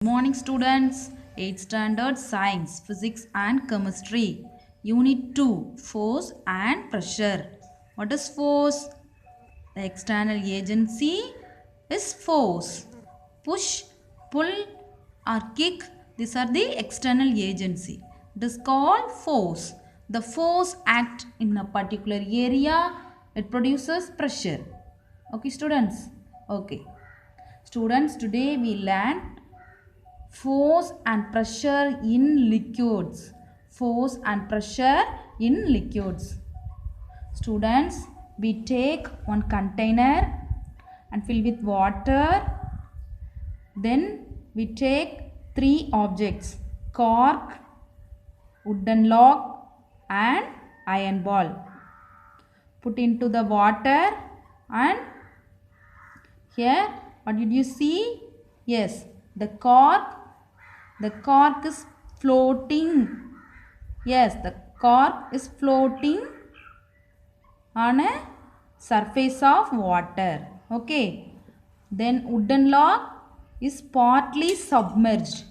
Good morning students. 8th standard science, physics and chemistry. Unit 2, force and pressure. What is force? The external agency is force. Push, pull or kick, these are the external agency. It is called force. The force act in a particular area. It produces pressure. Okay students? Okay. Students, today we learn force and pressure in liquids. Force and pressure in liquids. Students, we take one container and fill with water. Then we take three objects: cork, wooden log and iron ball. Put into the water, and here what did you see? Yes, the cork is floating. Yes, the cork is floating on a surface of water. Okay. Then wooden log is partly submerged.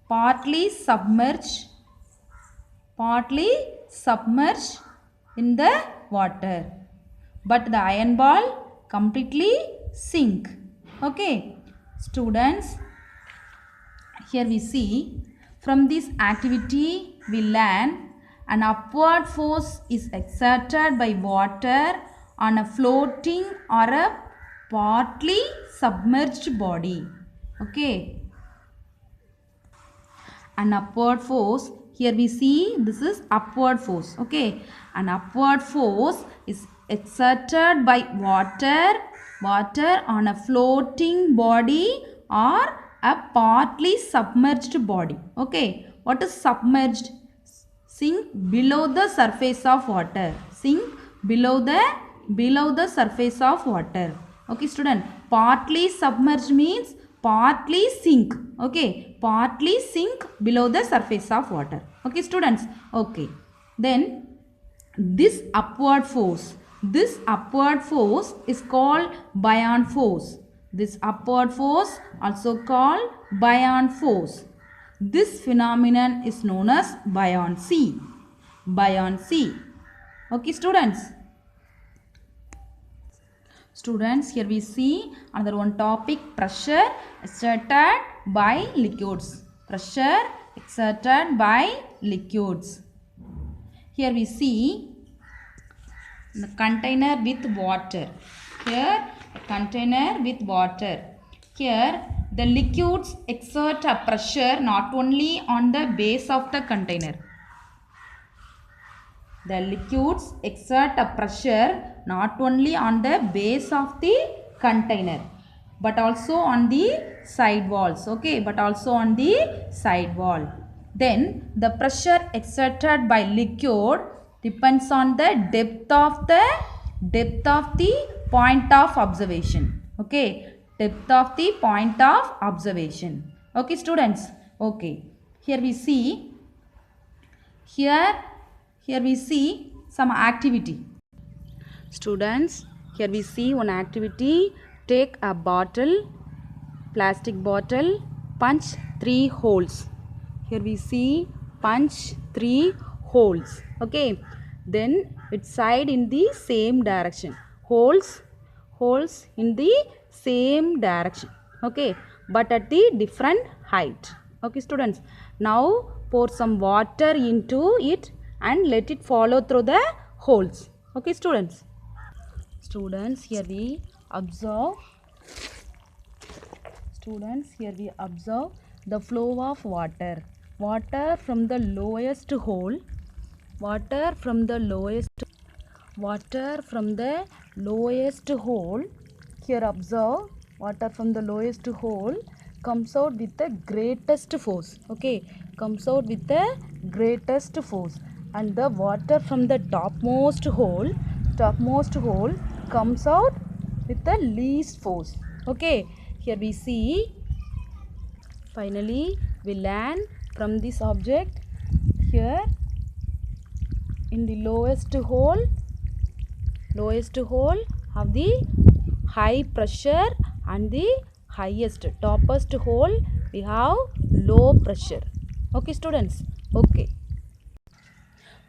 Partly submerged in the water. But the iron ball completely sink. Okay. Students, here we see, from this activity we learn an upward force is exerted by water on a floating or a partly submerged body. Okay. An upward force, here we see this is upward force. Okay. An upward force is exerted by water on a floating body or a partly submerged body. Okay. What is submerged? Sink below the surface of water. Sink below the surface of water. Okay student. Partly submerged means partly sink. Okay. Partly sink below the surface of water. Okay students. Okay. Then this upward force is called buoyant force. This upward force also called buoyant force. This phenomenon is known as buoyancy. Buoyancy. Okay students. Students, here we see another one topic: pressure exerted by liquids. Pressure exerted by liquids. Here we see the container with water. Here a container with water. Here the liquids exert a pressure not only on the base of the container. The liquids exert a pressure not only on the base of the container but also on the side walls. Okay, but also on the side wall. Then the pressure exerted by liquid depends on the depth of the point of observation. Okay, depth of the point of observation. Okay students. Okay, here we see some activity. Students, here we see one activity. Take a bottle, plastic bottle, punch 3 holes. Here we see punch 3 holes. Okay. Then its side in the same direction. Holes in the same direction. Okay. But at the different height. Okay students. Now pour some water into it and let it follow through the holes. Okay students. Students, here we observe the flow of water. Water from the lowest hole. Here observe, water from the lowest hole comes out with the greatest force. Okay, comes out with the greatest force. And the water from the topmost hole comes out with the least force. Okay, here we see. Finally, we learn from this object. Here in the lowest hole have the high pressure and the topmost hole we have low pressure. Okay, students? Okay.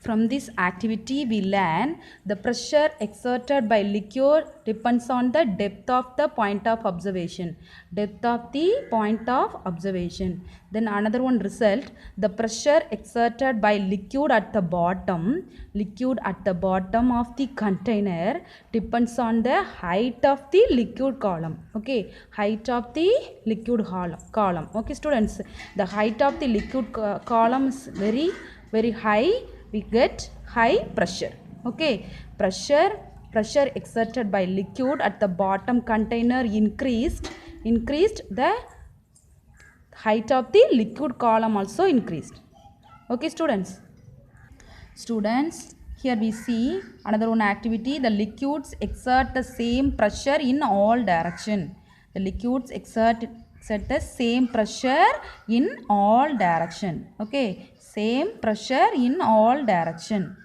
From this activity, we learn the pressure exerted by liquid depends on the depth of the point of observation. Depth of the point of observation. Then another one result, the pressure exerted by liquid at the bottom of the container depends on the height of the liquid column. Okay, height of the liquid column. Okay, students, the height of the liquid column is very high. We get high pressure. Okay, pressure exerted by liquid at the bottom container increased the height of the liquid column also increased. Okay, students, here we see another one activity. The liquids exert the same pressure in all direction. The liquids exert the same pressure in all direction. Okay, same pressure in all direction.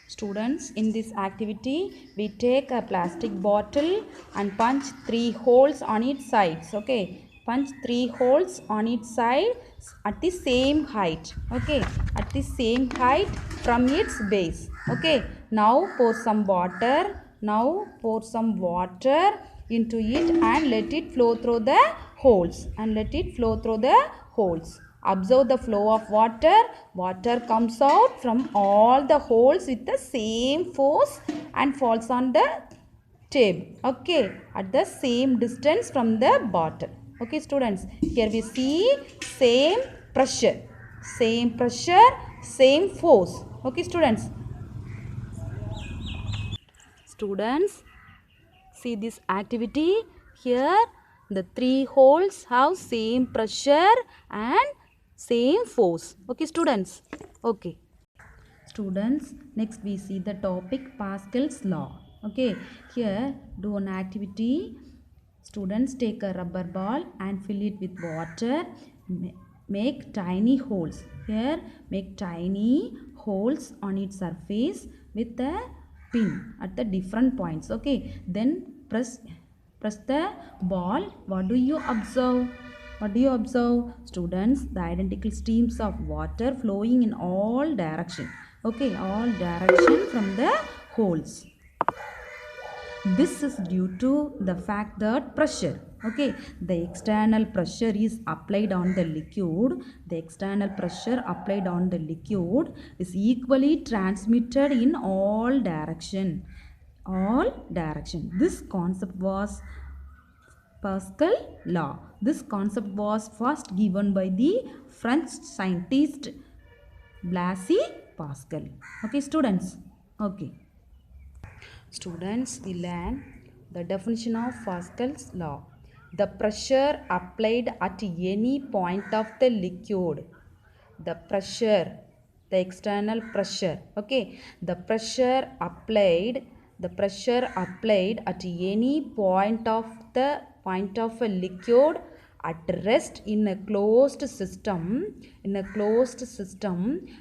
Students, in this activity, we take a plastic bottle and punch 3 holes on its sides. Okay, punch 3 holes on its side at the same height. Okay, at the same height from its base. Okay, now pour some water. Now pour some water into it and let it flow through the holes. Observe the flow of water. Water comes out from all the holes with the same force and falls on the table. Okay, at the same distance from the bottle. Okay, students, here we see same pressure, same force. Okay, students. Students, see this activity. Here the 3 holes have same pressure and same force. Okay, students. Okay. Students, next we see the topic Pascal's law. Okay, here do an activity. Students take a rubber ball and fill it with water. Make tiny holes. Here, make tiny holes on its surface with a pin at the different points. Okay, then press the ball. What do you observe? Students? The identical streams of water flowing in all direction. Okay, all direction from the holes. This is due to the fact that pressure. Okay, the external pressure is applied on the liquid. The external pressure applied on the liquid is equally transmitted in all direction. This concept was Pascal law. This concept was first given by the French scientist Blaise Pascal. Okay, students. Okay. Students, we learn the definition of Pascal's law. The pressure applied at any point of the liquid. The external pressure. Okay, the pressure applied at any point of a liquid at rest in a closed system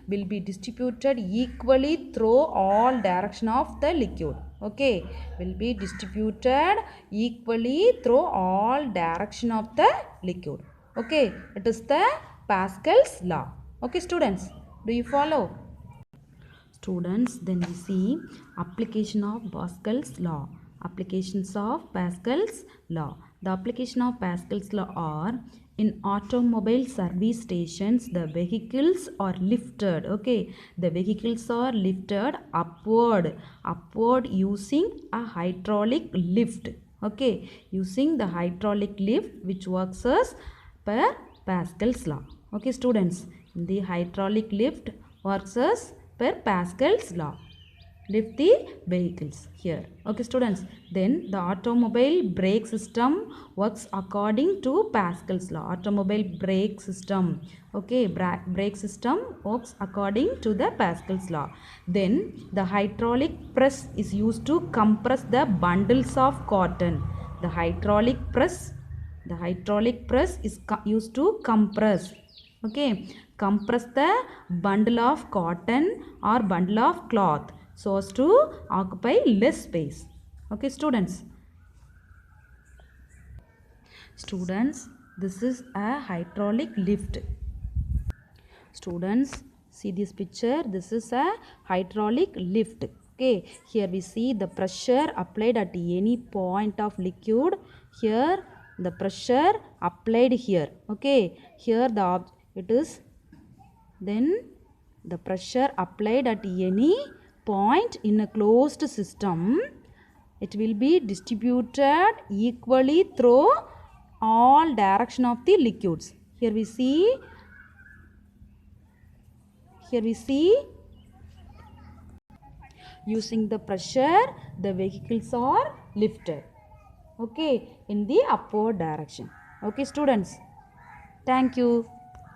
will be distributed equally through all direction of the liquid. Okay, will be distributed equally through all direction of the liquid. Okay, it is the Pascal's law. Okay, students, do you follow? Students, then we see application of Pascal's law. Applications of Pascal's law. The application of Pascal's law are in automobile service stations, the vehicles are lifted. Okay, the vehicles are lifted upward using a hydraulic lift. Okay, using the hydraulic lift which works as per Pascal's law. Okay, students, the hydraulic lift works as per Pascal's law. Lift the vehicles here. Okay, students. Then the automobile brake system works according to Pascal's law. Automobile brake system. Okay, brake system works according to the Pascal's law. Then the hydraulic press is used to compress the bundles of cotton. The hydraulic press is used to compress. Okay, compress the bundle of cotton or bundle of cloth so as to occupy less space. Okay, students. This is a hydraulic lift. Students, see this picture. This is a hydraulic lift. Okay, here we see the pressure applied at any point of liquid. Here the pressure applied here. Okay, here it is, then the pressure applied at any point in a closed system, it will be distributed equally through all direction of the liquids. Here we see using the pressure the vehicles are lifted, okay, in the upward direction. Okay students, thank you.